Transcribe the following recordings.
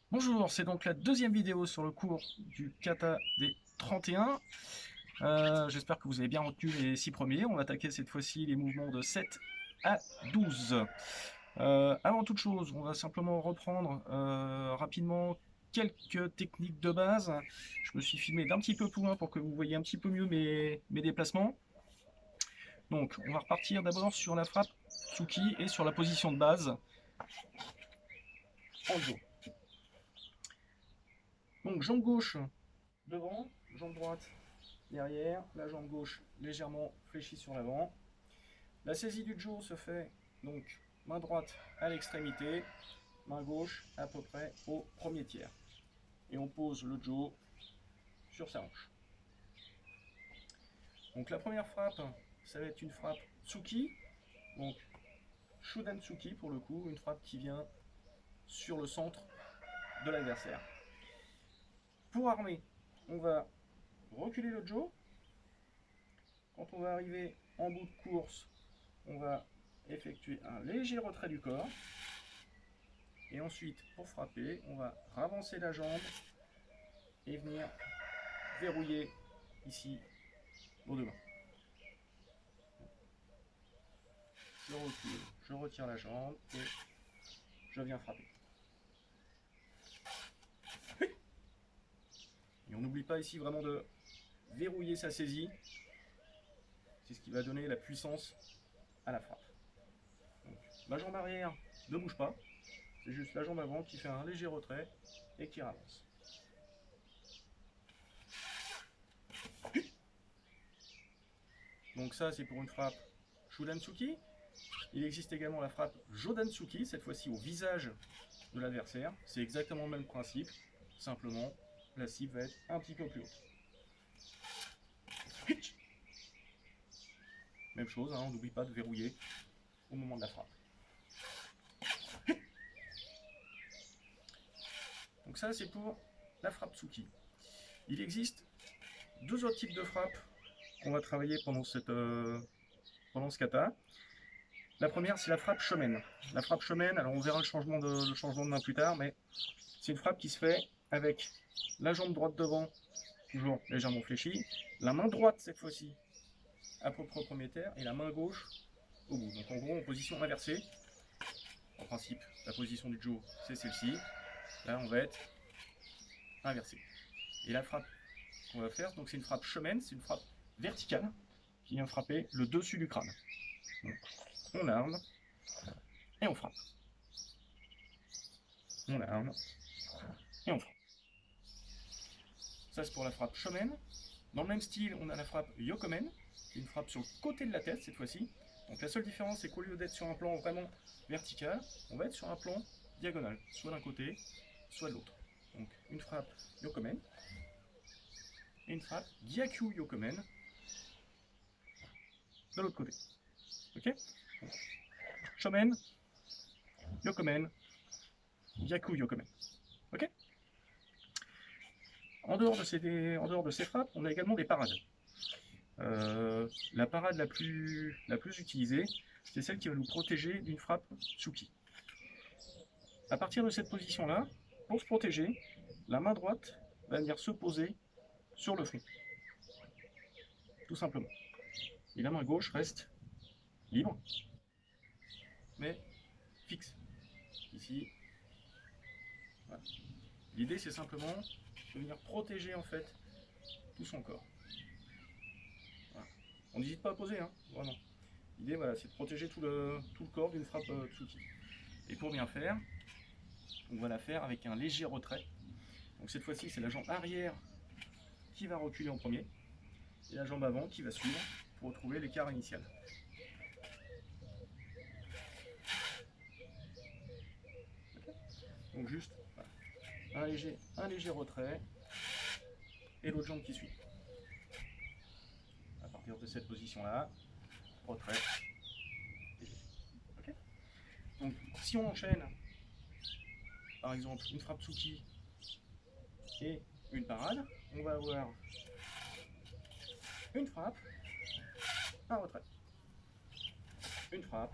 Bonjour, c'est donc la deuxième vidéo sur le cours du kata des 31. J'espère que vous avez bien retenu les 6 premiers. On va attaquer cette fois-ci les mouvements de 7 à 12. Avant toute chose, on va simplement reprendre rapidement quelques techniques de base. Je me suis filmé d'un petit peu plus loin pour que vous voyez un petit peu mieux mes déplacements. Donc, on va repartir d'abord sur la frappe Tsuki et sur la position de base en dos. Donc, jambe gauche devant, jambe droite derrière, la jambe gauche légèrement fléchie sur l'avant. La saisie du jo se fait donc main droite à l'extrémité, main gauche à peu près au premier tiers. Et on pose le jo sur sa hanche. Donc la première frappe, ça va être une frappe Tsuki, donc Shudan Tsuki pour le coup, une frappe qui vient sur le centre de l'adversaire. Pour armer, on va reculer le jo. Quand on va arriver en bout de course, on va effectuer un léger retrait du corps. Et ensuite, pour frapper, on va ravancer la jambe et venir verrouiller ici nos deux mains. Je recule, je retire la jambe et je viens frapper. Et on n'oublie pas ici vraiment de verrouiller sa saisie. C'est ce qui va donner la puissance à la frappe. Donc, ma jambe arrière ne bouge pas. C'est juste la jambe avant qui fait un léger retrait et qui ravance. Donc ça, c'est pour une frappe Shudan-tsuki. Il existe également la frappe Jodan-tsuki, cette fois-ci au visage de l'adversaire. C'est exactement le même principe, simplement la cible va être un petit peu plus haute. Même chose, hein, on n'oublie pas de verrouiller au moment de la frappe. Donc ça, c'est pour la frappe Tsuki. Il existe deux autres types de frappes qu'on va travailler pendant ce kata. La première, c'est la frappe shomen. La frappe shomen, alors on verra le changement de main plus tard, mais c'est une frappe qui se fait avec la jambe droite devant, toujours légèrement fléchie, la main droite cette fois-ci à peu près au premier terre, et la main gauche au bout. Donc en gros en position inversée. En principe, la position du jo, c'est celle-ci. Là, on va être inversé. Et la frappe qu'on va faire, donc c'est une frappe shomen, c'est une frappe verticale qui vient frapper le dessus du crâne. Donc, on arme et on frappe. On arme et on frappe. Ça, c'est pour la frappe shomen. Dans le même style, on a la frappe yokomen, qui est une frappe sur le côté de la tête cette fois-ci. Donc la seule différence, c'est qu'au lieu d'être sur un plan vraiment vertical, on va être sur un plan diagonal, soit d'un côté, soit de l'autre. Donc une frappe yokomen et une frappe gyakyu yokomen de l'autre côté. Ok. Donc, shomen, yokomen, gyakyu yokomen. Ok. En dehors de ces frappes, on a également des parades. La parade la plus utilisée, c'est celle qui va nous protéger d'une frappe Tsuki. À partir de cette position-là, pour se protéger, la main droite va venir se poser sur le front, tout simplement. Et la main gauche reste libre, mais fixe. Ici, voilà. L'idée, c'est simplement de venir protéger en fait tout son corps. Voilà. On n'hésite pas à poser, hein, vraiment. L'idée, voilà, c'est de protéger tout le corps d'une frappe Tsuki. Et pour bien faire, on va la faire avec un léger retrait. Donc cette fois-ci, c'est la jambe arrière qui va reculer en premier et la jambe avant qui va suivre pour retrouver l'écart initial. Okay. Donc juste voilà, un léger retrait et l'autre jambe qui suit. À partir de cette position-là, retrait. Okay. Donc si on enchaîne, par exemple, une frappe Tsuki et une parade, on va avoir une frappe, un retrait. Une frappe,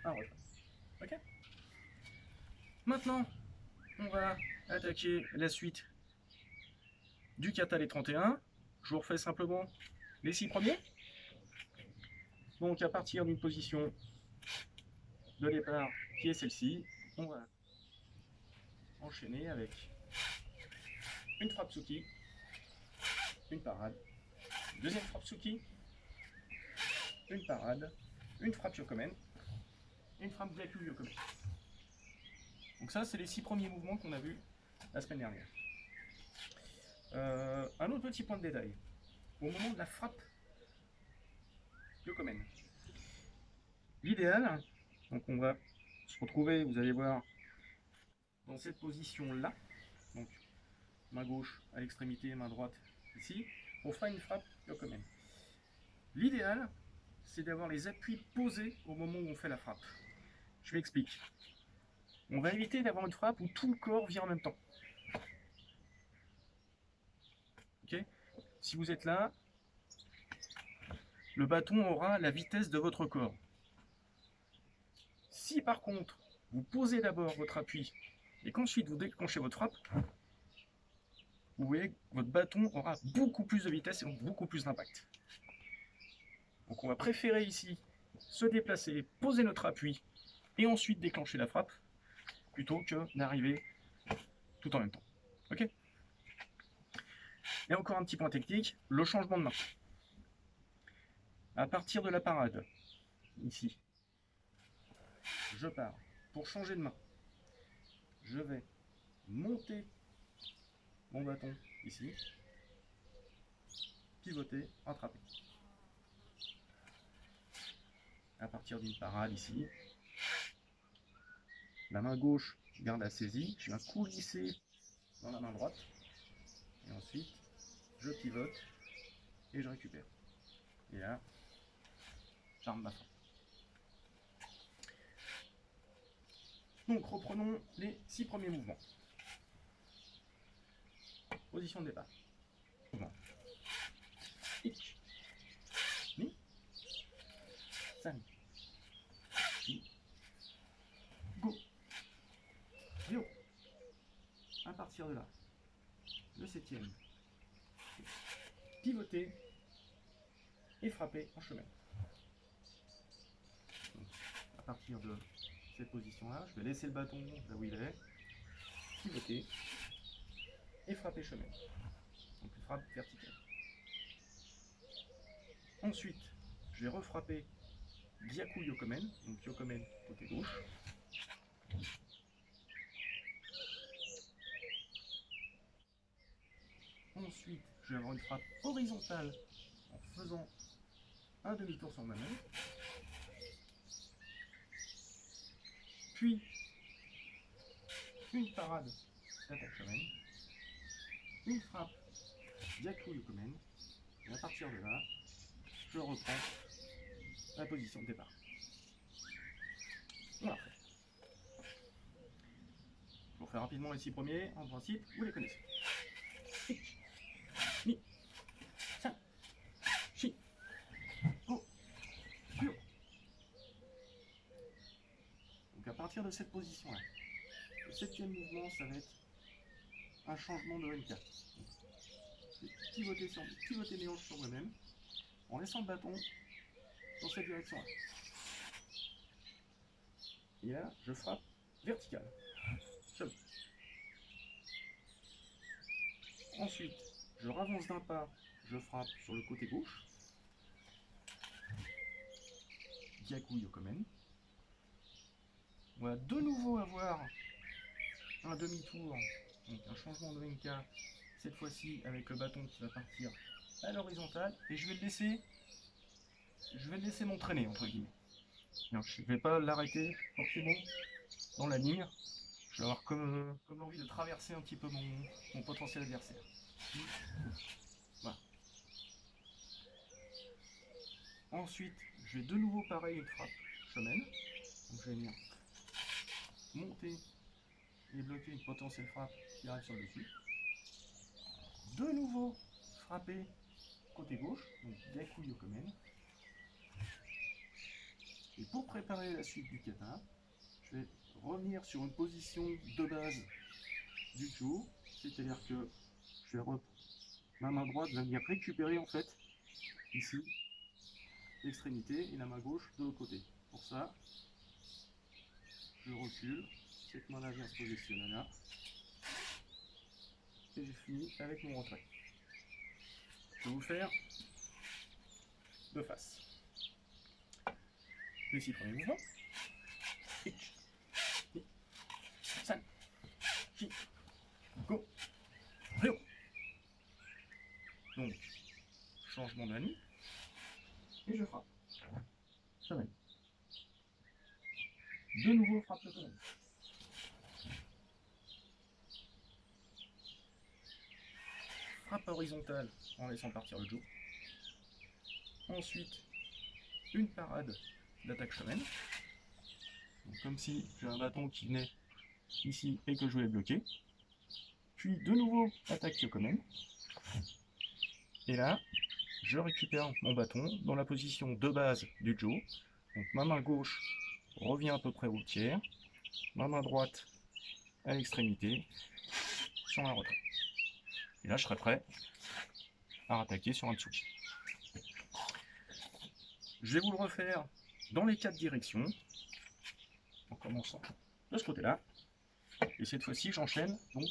un retrait. Ok. Maintenant, on va attaquer la suite du kata les 31. Je vous refais simplement les 6 premiers. Donc à partir d'une position de départ qui est celle-ci, on va enchaîner avec une frappe Tsuki, une parade, deuxième frappe Tsuki, une parade, une frappe Yokomen, une frappe Gyaku Yokomen. Donc ça, c'est les 6 premiers mouvements qu'on a vus la semaine dernière. Un autre petit point de détail. Au moment de la frappe Yokomen, l'idéal, donc on va se retrouver, vous allez voir, dans cette position-là, donc main gauche à l'extrémité, main droite ici, on fera une frappe Yokomen. L'idéal, c'est d'avoir les appuis posés au moment où on fait la frappe. Je m'explique. On va éviter d'avoir une frappe où tout le corps vient en même temps. Okay, si vous êtes là, le bâton aura la vitesse de votre corps. Si par contre, vous posez d'abord votre appui et qu'ensuite vous déclenchez votre frappe, vous voyez que votre bâton aura beaucoup plus de vitesse et donc beaucoup plus d'impact. Donc on va préférer ici se déplacer, poser notre appui et ensuite déclencher la frappe plutôt que d'arriver tout en même temps. Ok ? Et encore un petit point technique, le changement de main. À partir de la parade, ici, je pars. Pour changer de main, je vais monter mon bâton ici, pivoter, rattraper. À partir d'une parade ici, la main gauche garde la saisie, je viens coulisser dans la main droite, et ensuite je pivote et je récupère. Et là, j'arme ma frappe. Donc reprenons les 6 premiers mouvements. Position de départ. Mouvement. Ich. Ni. San. Chi. Go. Ryo. À partir de là, le 7e. Pivoter et frapper en chemin. Donc, à partir de cette position-là, je vais laisser le bâton là où il est, pivoter et frapper chemin. Donc une frappe verticale. Ensuite, je vais refrapper Gyaku Yokomen, donc Yokomen côté gauche. Ensuite, je vais avoir une frappe horizontale en faisant un demi-tour sur moi-même. Puis, une parade d'attaque shomen, une frappe Gyaku Yokomen, et à partir de là, je reprends la position de départ. Voilà. Je vous refais rapidement les 6 premiers, en principe, vous les connaissez. Ich, ni, san, shi, go, ryo. Donc à partir de cette position-là, le 7e mouvement, ça va être un changement de NK. Je vais pivoter mes hanches sur moi-même, en laissant le bâton dans cette direction-là. Et là, je frappe vertical. Ensuite, je ravance d'un pas, je frappe sur le côté gauche. Gyaku Yokomen. On va de nouveau avoir un demi-tour, donc un changement de NK, cette fois-ci avec le bâton qui va partir à l'horizontale, et je vais le laisser m'entraîner, entre guillemets. Donc, je ne vais pas l'arrêter forcément dans la ligne. Je vais avoir comme l'envie de traverser un petit peu mon potentiel adversaire. Voilà. Ensuite, je vais de nouveau pareil une frappe shomen. Donc je vais venir monter et bloquer une potentielle frappe qui arrive sur le dessus. De nouveau frapper côté gauche, donc Gyaku Yokomen. Et pour préparer la suite du kata, je vais revenir sur une position de base du Joe, c'est-à-dire que ma main droite va venir récupérer en fait ici l'extrémité et la main gauche de l'autre côté. Pour ça, je recule, cette main-là vient se positionner là, et j'ai fini avec mon retrait. Je vais vous faire de face. Les 6 premiers mouvements. 1, 2, 3, 4, go, Rio. Donc, changement de nuit, et je frappe. Semaine. De nouveau, frappe de semaine. Frappe horizontale en laissant partir le Joe. Ensuite, une parade d'attaque semaine. Comme si j'ai un bâton qui venait ici et que je voulais bloquer. Puis de nouveau, attaque Kyokomen. Et là, je récupère mon bâton dans la position de base du Joe. Donc ma main gauche revient à peu près au tiers. Ma main droite à l'extrémité sur un retrait. Et là, je serai prêt à attaquer sur un Tsuki. Je vais vous le refaire dans les 4 directions, en commençant de ce côté-là. Et cette fois-ci, j'enchaîne donc.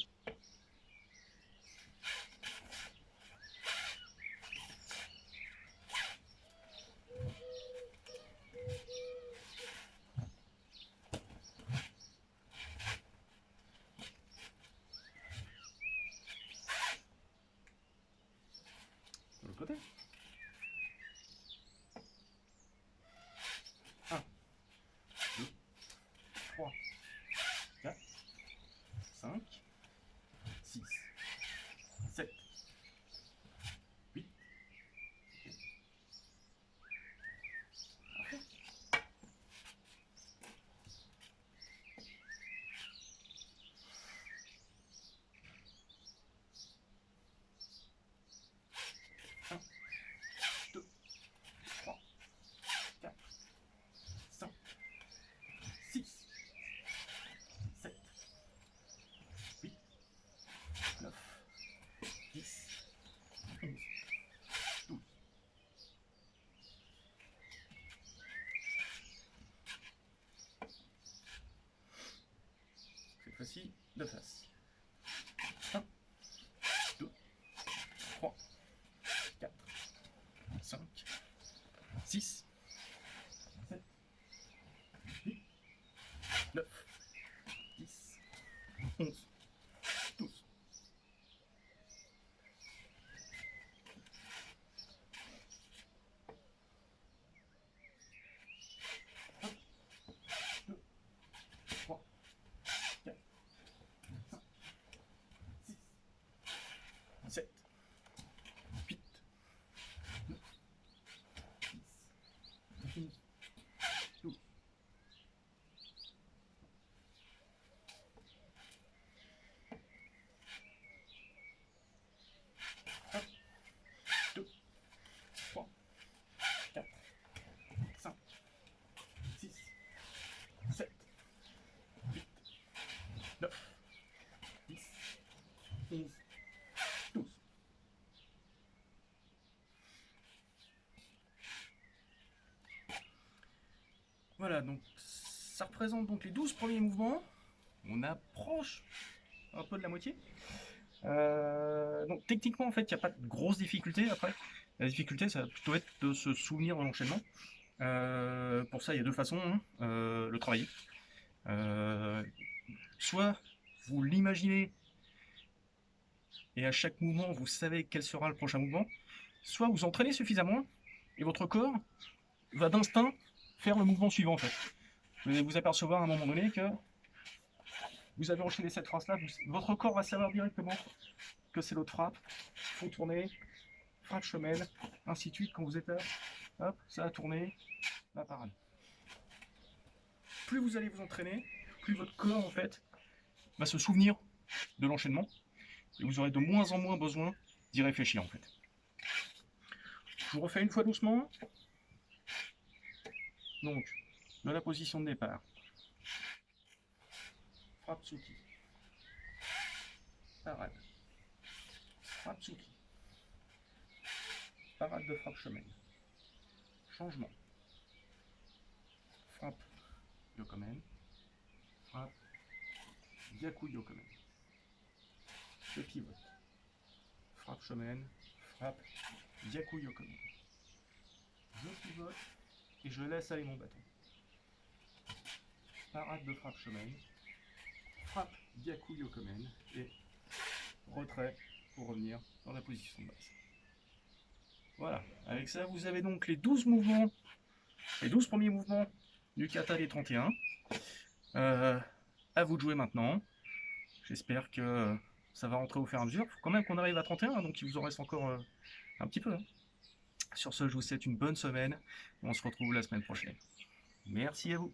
De l'autre côté. 1, 2, 3, 4, 5, 6, 7, 8. Parfait. Un, 2, 3, 4, 5, 6, 7, 8, 9, 10, 11, 12. Cette fois-ci, de face. 1, 2, 3, 4, 5, 6, 7, 8, 9, 10, 11, 12. Sept, huit, neuf, 10, 11, 12. Un, deux, trois, quatre, cinq, six, sept, huit, neuf, 10, 11, 12. Voilà, donc ça représente donc les 12 premiers mouvements. On approche un peu de la moitié. Donc techniquement, en fait, il n'y a pas de grosse difficulté après. La difficulté, ça va plutôt être de se souvenir de l'enchaînement. Pour ça, il y a deux façons le travailler. Soit vous l'imaginez et à chaque mouvement, vous savez quel sera le prochain mouvement. Soit vous entraînez suffisamment et votre corps va d'instinct faire le mouvement suivant en fait. Vous allez vous apercevoir à un moment donné que vous avez enchaîné cette phrase-là, votre corps va savoir directement que c'est l'autre frappe. Il faut tourner, frappe chemelle, ainsi de suite. Quand vous êtes là, hop, ça a tourné, la parade. Plus vous allez vous entraîner, plus votre corps en fait va se souvenir de l'enchaînement et vous aurez de moins en moins besoin d'y réfléchir en fait. Je vous refais une fois doucement. Donc, de la position de départ, frappe Tsuki. Tsuki. Parade de frappe Shomen. Changement. Frappe Yokomen. Frappe Gyaku Yokomen. Je pivote. Frappe Shomen. Frappe Gyaku Yokomen. Je pivote et je laisse aller mon bâton. Parade de frappe Shomen. Frappe Gyaku Yokomen et retrait pour revenir dans la position de base. Voilà, avec ça vous avez donc les 12 mouvements, les 12 premiers mouvements du kata des 31. À vous de jouer maintenant. J'espère que ça va rentrer au fur et à mesure. Il faut quand même qu'on arrive à 31, donc il vous en reste encore un petit peu. Sur ce, je vous souhaite une bonne semaine. On se retrouve la semaine prochaine. Merci à vous.